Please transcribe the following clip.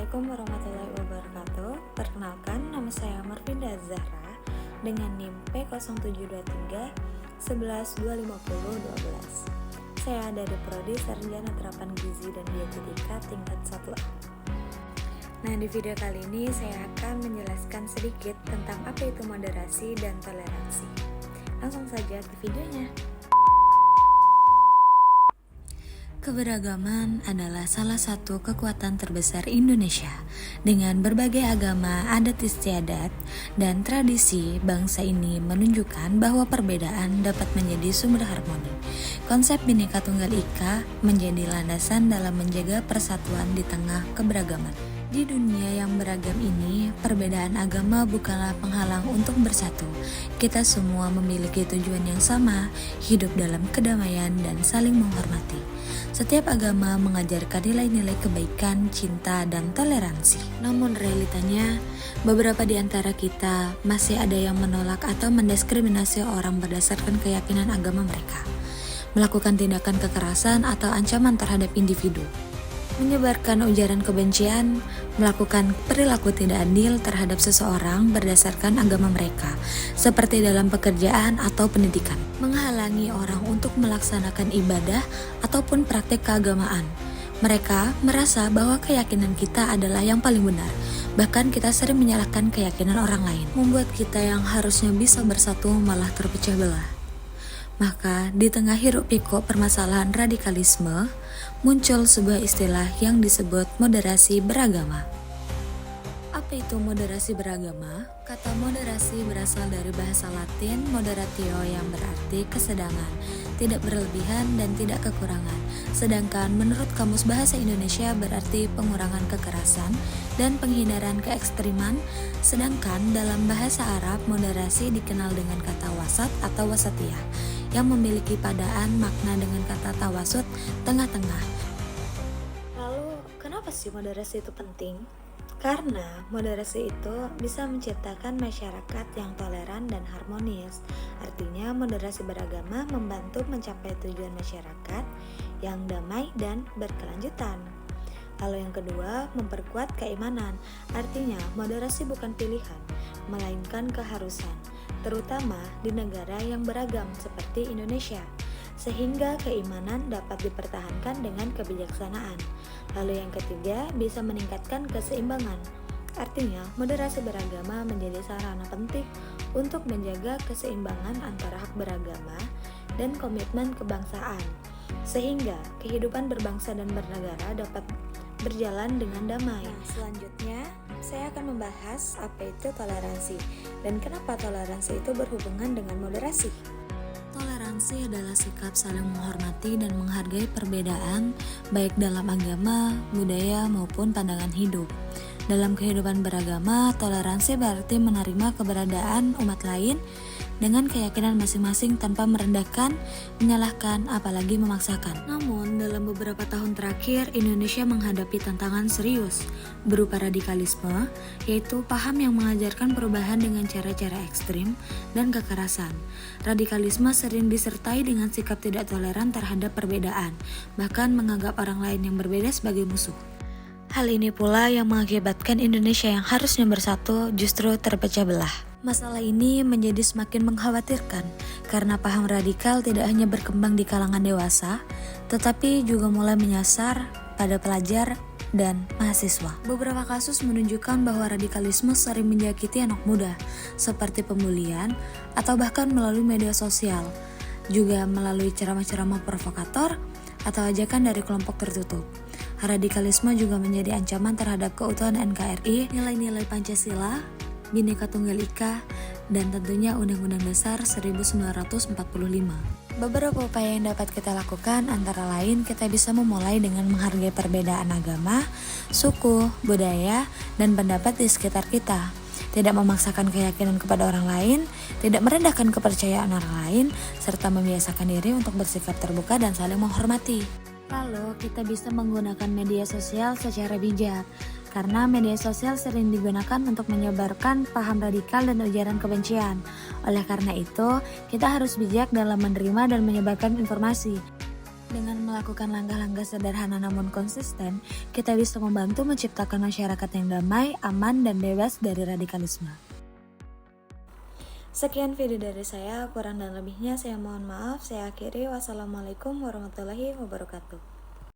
Assalamualaikum warahmatullahi wabarakatuh. Perkenalkan, nama saya Marvinda Zahra dengan NIM P0723 11 Saya dari Prodi Sarjana Terapan Gizi dan Dietetika tingkat 1A. Nah, di video kali ini saya akan menjelaskan sedikit tentang apa itu moderasi dan toleransi. Langsung saja ke videonya. Keberagaman adalah salah satu kekuatan terbesar Indonesia. Dengan berbagai agama, adat istiadat, dan tradisi, bangsa ini menunjukkan bahwa perbedaan dapat menjadi sumber harmoni. Konsep Bhinneka Tunggal Ika menjadi landasan dalam menjaga persatuan di tengah keberagaman. Di dunia yang beragam ini, perbedaan agama bukanlah penghalang untuk bersatu. Kita semua memiliki tujuan yang sama, hidup dalam kedamaian dan saling menghormati. Setiap agama mengajarkan nilai-nilai kebaikan, cinta, dan toleransi. Namun realitanya, beberapa di antara kita masih ada yang menolak atau mendiskriminasi orang berdasarkan keyakinan agama mereka, melakukan tindakan kekerasan atau ancaman terhadap individu, menyebarkan ujaran kebencian, melakukan perilaku tidak adil terhadap seseorang berdasarkan agama mereka, seperti dalam pekerjaan atau pendidikan, menghalangi orang untuk melaksanakan ibadah ataupun praktik keagamaan. Mereka merasa bahwa keyakinan kita adalah yang paling benar, bahkan kita sering menyalahkan keyakinan orang lain, membuat kita yang harusnya bisa bersatu malah terpecah belah. Maka, di tengah hiruk-pikuk permasalahan radikalisme, muncul sebuah istilah yang disebut moderasi beragama. Apa itu moderasi beragama? Kata moderasi berasal dari bahasa Latin moderatio yang berarti kesedangan, tidak berlebihan dan tidak kekurangan. Sedangkan menurut Kamus Bahasa Indonesia berarti pengurangan kekerasan dan penghindaran keekstriman. Sedangkan dalam bahasa Arab moderasi dikenal dengan kata wasat atau wasatiyah, yang memiliki padaan makna dengan kata tawasud, tengah-tengah. Lalu, kenapa sih moderasi itu penting? Karena moderasi itu bisa menciptakan masyarakat yang toleran dan harmonis. Artinya, moderasi beragama membantu mencapai tujuan masyarakat yang damai dan berkelanjutan. Lalu yang kedua, memperkuat keimanan. Artinya, moderasi bukan pilihan, melainkan keharusan, terutama di negara yang beragam seperti Indonesia, sehingga keimanan dapat dipertahankan dengan kebijaksanaan. Lalu yang ketiga, bisa meningkatkan keseimbangan. Artinya, moderasi beragama menjadi sarana penting untuk menjaga keseimbangan antara hak beragama dan komitmen kebangsaan, sehingga kehidupan berbangsa dan bernegara dapat berjalan dengan damai. Nah, selanjutnya saya akan membahas apa itu toleransi dan kenapa toleransi itu berhubungan dengan moderasi. Toleransi adalah sikap saling menghormati dan menghargai perbedaan baik dalam agama, budaya, maupun pandangan hidup. Dalam kehidupan beragama, toleransi berarti menerima keberadaan umat lain dengan keyakinan masing-masing tanpa merendahkan, menyalahkan, apalagi memaksakan. Namun, dalam beberapa tahun terakhir, Indonesia menghadapi tantangan serius berupa radikalisme, yaitu paham yang mengajarkan perubahan dengan cara-cara ekstrim dan kekerasan. Radikalisme sering disertai dengan sikap tidak toleran terhadap perbedaan, bahkan menganggap orang lain yang berbeda sebagai musuh. Hal ini pula yang mengakibatkan Indonesia yang harusnya bersatu justru terpecah belah. Masalah ini menjadi semakin mengkhawatirkan karena paham radikal tidak hanya berkembang di kalangan dewasa, tetapi juga mulai menyasar pada pelajar dan mahasiswa. Beberapa kasus menunjukkan bahwa radikalisme sering menyakiti anak muda, seperti pembulian atau bahkan melalui media sosial, juga melalui ceramah-ceramah provokator atau ajakan dari kelompok tertutup. Radikalisme juga menjadi ancaman terhadap keutuhan NKRI, nilai-nilai Pancasila, Bhinneka Tunggal Ika, dan tentunya Undang-Undang Dasar 1945. Beberapa upaya yang dapat kita lakukan antara lain kita bisa memulai dengan menghargai perbedaan agama, suku, budaya, dan pendapat di sekitar kita. Tidak memaksakan keyakinan kepada orang lain, tidak merendahkan kepercayaan orang lain, serta membiasakan diri untuk bersikap terbuka dan saling menghormati. Lalu, kita bisa menggunakan media sosial secara bijak, karena media sosial sering digunakan untuk menyebarkan paham radikal dan ujaran kebencian. Oleh karena itu, kita harus bijak dalam menerima dan menyebarkan informasi. Dengan melakukan langkah-langkah sederhana namun konsisten, kita bisa membantu menciptakan masyarakat yang damai, aman, dan bebas dari radikalisme. Sekian video dari saya, kurang dan lebihnya saya mohon maaf. Saya akhiri. Wassalamualaikum warahmatullahi wabarakatuh.